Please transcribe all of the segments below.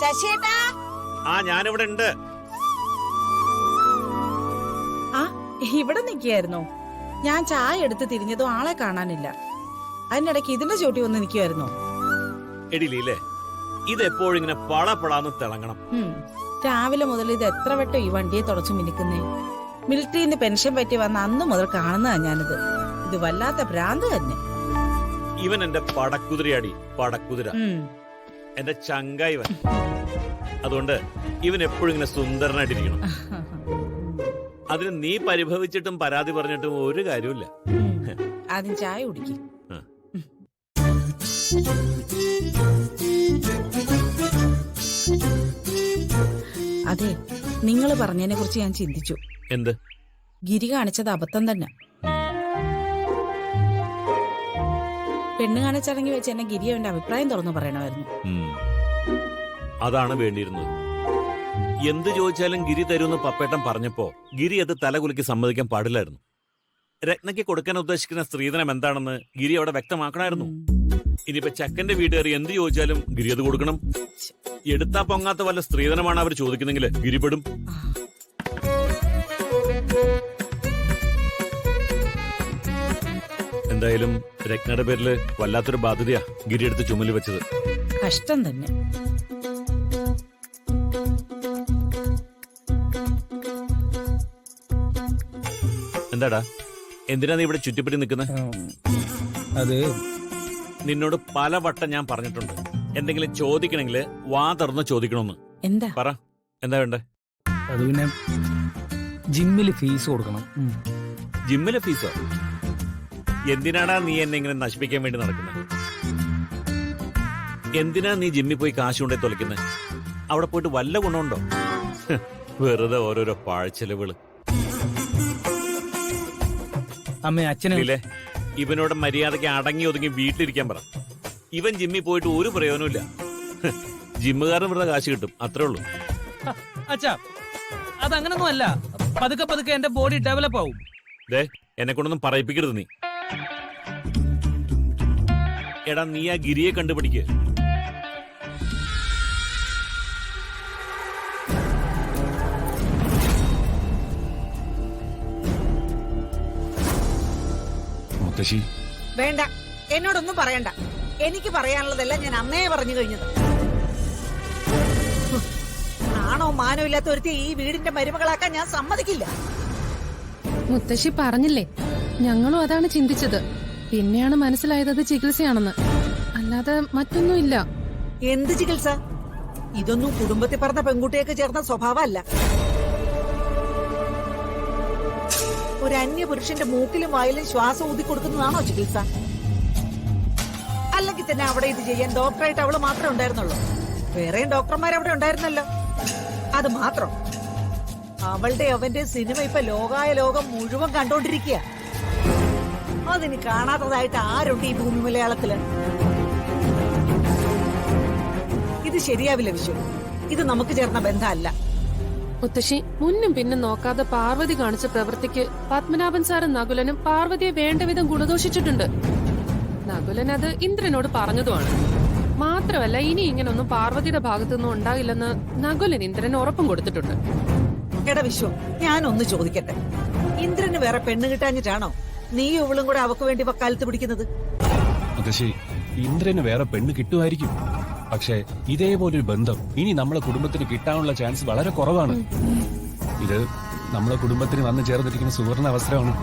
ശശിയേട്ടാ. ആ ഞാനിവിടെ ഉണ്ട്. ആ ഇവിടെ നിൽക്കുകയായിരുന്നോ? ഞാൻ ചായ എടുത്ത് തിരിഞ്ഞതും ആളെ കാണാനില്ല. അതിനിടയ്ക്ക് ഇതിന്റെ ചോട്ടി വന്ന് നിൽക്കുമായിരുന്നോ? എടിലേ, ഇത് എപ്പോഴും ഇങ്ങനെ പളപളാന്ന് തിളങ്ങണം. രാവിലെ മുതൽ ഇത് എത്ര വട്ടം ഈ വണ്ടിയെ തുടച്ചു മിനിക്കുന്നേ. മിലിറ്ററിന്ന് പെൻഷൻ പറ്റി വന്ന അന്ന് മുതൽ കാണുന്നതാ ഞാനിത്. ഇത് വല്ലാത്ത ഭ്രാന്ത് തന്നെ. ഇവൻ എന്റെ പടക്കുതിരയാടി, പടക്കുതിര. എന്റെ ചങ്ക ഇവൻ. അതുകൊണ്ട് ഇവൻ എപ്പോഴും ഇങ്ങനെ സുന്ദരനായിട്ടിരിക്കണം. അതിന് നീ പരിഭവിച്ചിട്ടും പരാതി പറഞ്ഞിട്ടും ഒരു കാര്യമില്ല. ആദ്യം ചായ കുടിക്കും. അതെ, നിങ്ങൾ പറഞ്ഞതിനെ കുറിച്ച് ഞാൻ ചിന്തിച്ചു. എന്ത്? ഗിരി കാണിച്ചത് അബദ്ധം തന്നെ. പെണ്ണ് കാണിച്ചിറങ്ങി വെച്ച് എന്നെ ഗിരി അവന്റെ അഭിപ്രായം തുറന്നു പറയണമായിരുന്നു. അതാണ് വേണ്ടിയിരുന്നത്. എന്ത് ചോദിച്ചാലും ഗിരി തരുമെന്ന് പപ്പേട്ടൻ പറഞ്ഞപ്പോ ഗിരി അത് തലകുലുക്കി സമ്മതിക്കാൻ പാടില്ലായിരുന്നു. രത്നയ്ക്ക് കൊടുക്കാൻ ഉദ്ദേശിക്കുന്ന സ്ത്രീധനം എന്താണെന്ന് ഗിരി അവിടെ വ്യക്തമാക്കണമായിരുന്നു. ഇനിയിപ്പോ ചക്കന്റെ വീട്ടുകാർ എന്ത് ചോദിച്ചാലും ഗിരി അത് കൊടുക്കണം. എടുത്താ പൊങ്ങാത്ത വല്ല സ്ത്രീധനമാണ് അവർ ചോദിക്കുന്നെങ്കിൽ ഗിരിപ്പെടും. എന്തായാലും രത്നയുടെ പേരില് വല്ലാത്തൊരു ബാധ്യതയാ ഗിരി എടുത്ത് ചുമല് വെച്ചത്. കഷ്ടം തന്നെ. എന്താടാ, എന്തിനാ നീ ഇവിടെ ചുറ്റിപ്പറ്റി നിൽക്കുന്നത്? അത് നിന്നോട് പലവട്ടം ഞാൻ പറഞ്ഞിട്ടുണ്ട്, എന്തെങ്കിലും ചോദിക്കണമെങ്കിൽ വാ തുറന്ന് ചോദിക്കണമെന്ന്. എന്താ പറ, എന്താ വേണ്ടേ? അത് പിന്നെ ജിമ്മില് ഫീസ് കൊടുക്കണം. ജിമ്മിലെ ഫീസോ? എന്തിനാടാ നീ എന്നെ ഇങ്ങനെ നശിപ്പിക്കാൻ വേണ്ടി നടക്കുന്നത്? എന്തിനാ നീ ജിമ്മിൽ പോയി കാശ് കൊണ്ടേ തുലയ്ക്കുന്നത്? അവിടെ പോയിട്ട് വല്ല ഗുണമുണ്ടോ? വെറുതെ ഓരോരോ പാഴ്ചെലവുകള്. അമ്മ അച്ഛനെ ഇവനോട് മര്യാദയ്ക്ക് അടങ്ങി ഒതുങ്ങി വീട്ടിലിരിക്കാൻ പറ. ഇവൻ ജിമ്മിൽ പോയിട്ട് ഒരു പ്രയോജനമില്ല. ജിമ്മുകാരൻ വെറുതെ കാശ് കിട്ടും, അത്രേ ഉള്ളൂ. അച്ഛാ, അതങ്ങനൊന്നും അല്ല. പതുക്കെ പതുക്കെ എന്റെ ബോഡി ഡെവലപ്പ് ആവും. എന്നെ കൊണ്ടൊന്നും പറയിപ്പിക്കരുത് നീ. എടാ, നീ ആ ഗിരിയെ കണ്ടുപിടിക്ക്. വേണ്ട, എന്നോടൊന്നും പറയണ്ട. എനിക്ക് പറയാനുള്ളതെല്ലാം ഞാൻ അന്നേ പറഞ്ഞു കഴിഞ്ഞത്. ആണോ മാനോ ഇല്ലാത്ത ഒരുത്തി ഈ വീടിന്റെ മരുമകളാക്കാൻ ഞാൻ സമ്മതിക്കില്ല. മുത്തശ്ശി പറഞ്ഞില്ലേ, ഞങ്ങളും അതാണ് ചിന്തിച്ചത്. പിന്നെയാണ് മനസ്സിലായത് ചികിത്സയാണെന്ന്, അല്ലാതെ മറ്റൊന്നുമില്ല. എന്ത് ചികിത്സ? ഇതൊന്നും കുടുംബത്തിൽ പറഞ്ഞ പെൺകുട്ടിയൊക്കെ ചേർന്ന സ്വഭാവമല്ല. ഒരു അന്യ പുരുഷന്റെ മൂക്കിലും വായിലും ശ്വാസം ഊതി കൊടുക്കുന്നതാണോ ചികിത്സ? അല്ലെങ്കിൽ തന്നെ അവിടെ ഇത് ചെയ്യാൻ ഡോക്ടറായിട്ട് അവള് മാത്രമേ ഉണ്ടായിരുന്നുള്ളൂ. വേറെയും ഡോക്ടർമാർ അവിടെ ഉണ്ടായിരുന്നല്ലോ. അത് മാത്രം. അവളുടെ അവന്റെ സിനിമ ഇപ്പൊ ലോകായ ലോകം മുഴുവൻ കണ്ടോണ്ടിരിക്കുക. അതിന് കാണാത്തതായിട്ട് ആരുണ്ട് ഈ ഭൂമി മലയാളത്തില്? ഇത് ശരിയാവില്ല വിശ്വ. ഇത് നമുക്ക് ചേർന്ന ബന്ധമല്ല. മുത്തശ്ശി, മുന്നും പിന്നും നോക്കാതെ പാർവതി കാണിച്ച പ്രവൃത്തിക്ക് പത്മനാഭൻ സാറും നകുലനും പാർവതിയെ വേണ്ട വിധം ഗുണദോഷിച്ചിട്ടുണ്ട്. നകുലൻ അത് ഇന്ദ്രനോട് പറഞ്ഞതുമാണ്. മാത്രമല്ല, ഇനി ഇങ്ങനൊന്നും പാർവതിയുടെ ഭാഗത്തുനിന്നും ഉണ്ടാകില്ലെന്ന് നകുലൻ ഇന്ദ്രന് ഉറപ്പും കൊടുത്തിട്ടുണ്ട്. എടാ വിശ്വ, ഞാനൊന്ന് ചോദിക്കട്ടെ. ഇന്ദ്രന് വേറെ പെണ്ണ് കിട്ടാഞ്ഞിട്ടാണോ നീ ഇവളും കൂടെ അവക്ക് വേണ്ടി വക്കാലത്ത് പിടിക്കുന്നത്? ഇന്ദ്രന് വേറെ പെണ്ണ് കിട്ടുമായിരിക്കും. പക്ഷേ ഇതേപോലൊരു ബന്ധം ഇനി നമ്മളെ കുടുംബത്തിന് കിട്ടാനുള്ള ചാൻസ് വളരെ കുറവാണ്. ഇത് നമ്മളെ കുടുംബത്തിന് വന്നു ചേർന്നിരിക്കുന്ന സുവർണ അവസരമാണ്.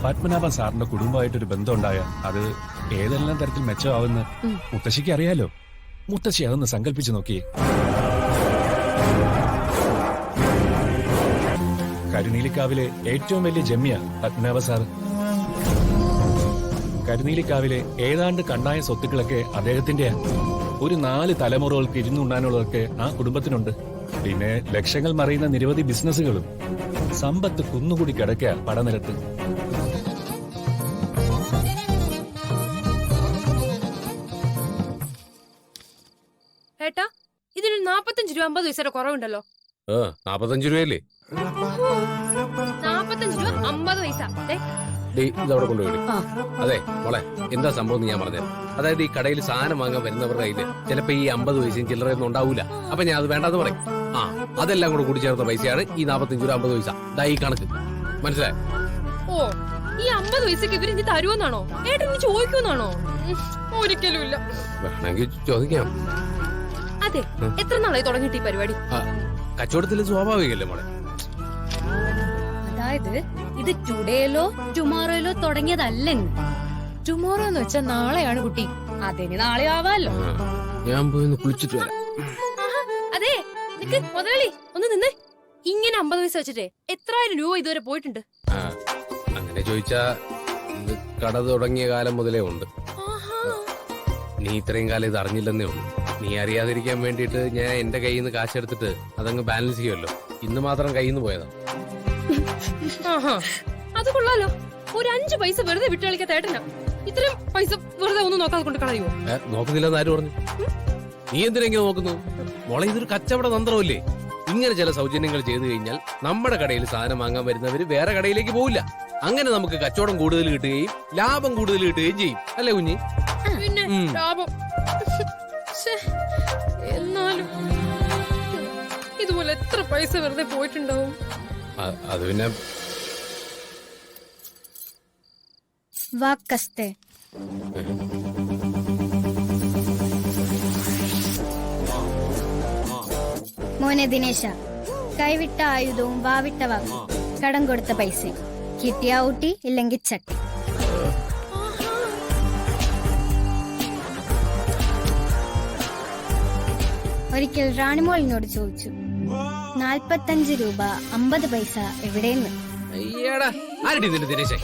പത്മനാഭൻ സാറിന്റെ കുടുംബമായിട്ടൊരു ബന്ധം ഉണ്ടായ അത് ഏതെല്ലാം തരത്തിൽ മെച്ചമാവുന്ന മുത്തശ്ശിക്ക് അറിയാലോ. മുത്തശ്ശി അതൊന്ന് സങ്കല്പിച്ചു നോക്കിയേ. കരുനീലിക്കാവിലെ ഏറ്റവും വലിയ ജമ്മിയ പത്മനാഭ സാർ. കരുനീലിക്കാവിലെ ഏതാണ്ട് കണ്ടായ സ്വത്തുക്കളൊക്കെ അദ്ദേഹത്തിന്റെയാ. ഒരു 4 തലമുറകൾക്ക് ഇരുന്നുണ്ണാനുള്ളതൊക്കെ ആ കുടുംബത്തിനുണ്ട്. പിന്നെ ലക്ഷങ്ങൾ മറിയുന്ന നിരവധി ബിസിനസ്സുകളും. സമ്പത്ത് കുന്നുകൂടി കിടക്കുക പടനിലത്ത്. ഏട്ടാ, ഇതിന് 45 രൂപ 50 പൈസയുടെ കുറവുണ്ടല്ലോ. 45 രൂപയല്ലേ? 45 രൂപ 50 പൈസ. ഇതവിടെ കൊണ്ടുപോയി. അതെ മോളെ, എന്താ സംഭവം എന്ന് ഞാൻ പറഞ്ഞത്. അതായത് ഈ കടയിൽ സാധനം വാങ്ങാൻ വരുന്നവരുടെ കയ്യില് ചിലപ്പോ ഈ 50 പൈസയും ചില്ലറയൊന്നും ഉണ്ടാവൂല. അപ്പൊ ഞാൻ അത് വേണ്ടെന്ന് പറയും. അതെല്ലാം കൂടെ കൂടി ചേർത്ത പൈസയാണ് ഈ 45 രൂപ 50 പൈസ. ദാ ഈ കണക്ക് മനസ്സിലായോ? ഓ, ഈ 50 പൈസക്ക് ഇവര് ഇനി തരുമെന്നാണോ? ഏട്ടൻ ഇനി ചോദിക്കുമെന്നാണോ? ഒരിക്കലും ഇല്ല. വേണമെങ്കിൽ ചോദിക്കാം. അതെ, എത്ര നാളായി തുടങ്ങിയിട്ട് ഈ പരിപാടി? കച്ചവടത്തിൽ സ്വാഭാവികല്ലേ മോളെ. അതായത് ഇത് ടുഡേയിലോ ടുമോറോയിലോ തുടങ്ങിയതല്ലെന്ന്. ടുമോറോ എന്ന് വെച്ചാൽ നാളെയാണ് കുട്ടി. അതിന് നാളെ ആവാലോ. ഞാൻ പോയി ഒന്ന് കുളിച്ചിട്ട് വരാം. അതെ, നിക്ക് മുതലാളി, ഒന്ന് നിന്ന്. ഇങ്ങനെ 50 പൈസ വെച്ചിട്ടേ എത്രായിരം രൂപ ഇതുവരെ പോയിട്ടുണ്ട്? അങ്ങനെ ചോദിച്ചാ ഇത് കട തുടങ്ങിയ കാലം മുതലേ ഉണ്ട്. നീ ഇത്രയും കാലം ഇത് അറിഞ്ഞില്ലെന്നേ ഉള്ളൂ. നീ അറിയാതിരിക്കാൻ വേണ്ടിയിട്ട് ഞാൻ എന്റെ കയ്യിൽ നിന്ന് കാശെടുത്തിട്ട് അതങ്ങ് ബാലൻസ് ചെയ്യുമല്ലോ. ഇന്ന് മാത്രം കയ്യിൽ നിന്ന് പോയതാ. അത് കൊള്ളാലോ. ഒരു 5 പൈസ വെറുതെ വിട്ടുകളിക്കാത്ത ഏട്ടനാ. ഇത്രയും പൈസ വെറുതെ ഒന്നും നോക്കാതെ കൊണ്ട് കളയുമോ? നോക്കുന്നില്ലെന്ന് ആര് പറഞ്ഞു? നീ എന്തിനെങ്ങനെ നോക്കുന്നു മോളെ? ഇതൊരു കച്ചവട തന്ത്രമല്ലേ. ഇങ്ങനെ ചില സൗജന്യങ്ങൾ ചെയ്തു കഴിഞ്ഞാൽ നമ്മുടെ കടയിൽ സാധനം വാങ്ങാൻ വരുന്നവര് വേറെ കടയിലേക്ക് പോവില്ല. അങ്ങനെ നമുക്ക് കച്ചവടം കൂടുതൽ കിട്ടുകയും ലാഭം കൂടുതൽ കിട്ടുകയും ചെയ്യും. അല്ലേ കുഞ്ഞി? പിന്നെ ലാഭം. എന്നാലും ഇതുപോലെ എത്ര പൈസ വെറുതെ പോയിട്ടുണ്ടാവും? അത് പിന്നെ വാക്കസ്തേ മോനെ ദിനേശ, കൈവിട്ട ആയുധവും വാവിട്ട വാക്കും കടം കൊടുത്ത പൈസയും കിട്ടിയ ഊട്ടി ഇല്ലെങ്കിൽ ചട്ടി. ഒരിക്കൽ റാണിമോളിനോട് ചോദിച്ചു, 45 രൂപ 50 പൈസ എവിടെയെന്ന്. അയ്യടാ, ആരടി നിന്റെ ദിനേശേ?